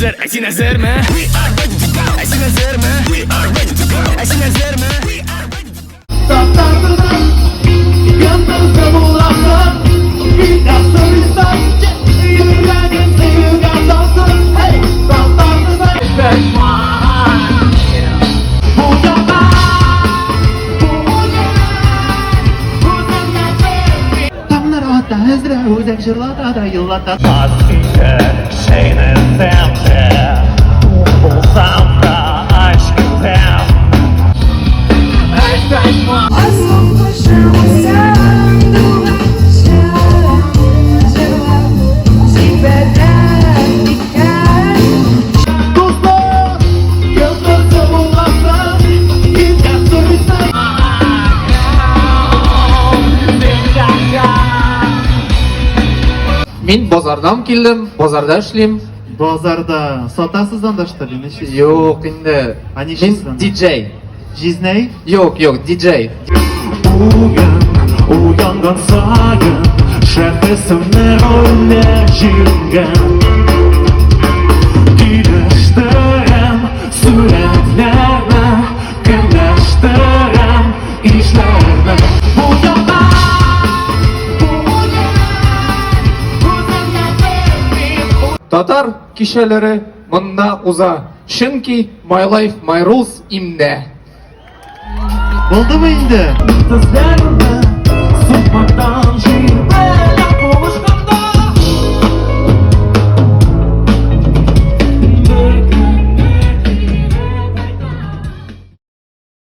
Әзер, әсин әзерме? Әсин әзерме? Әсин әзерме? Үзек жырлата да йыллата. Askıca şeyden zemde Bulsam da aşkı ben Мен базардан келдім, базарда эшлим. Базарда сатасыздан да что ли? Yok, инде. А не Мен чисто? диджей. Жизней? Yok, диджей. Uyangan sayın Şefesimle önüne jirgen Gidiştirem Süreklerle Güneştirem İşlerle Татар кишәләре монда уза. Чөнки my life, my rules имдә. Булдымы инде? Sözlerle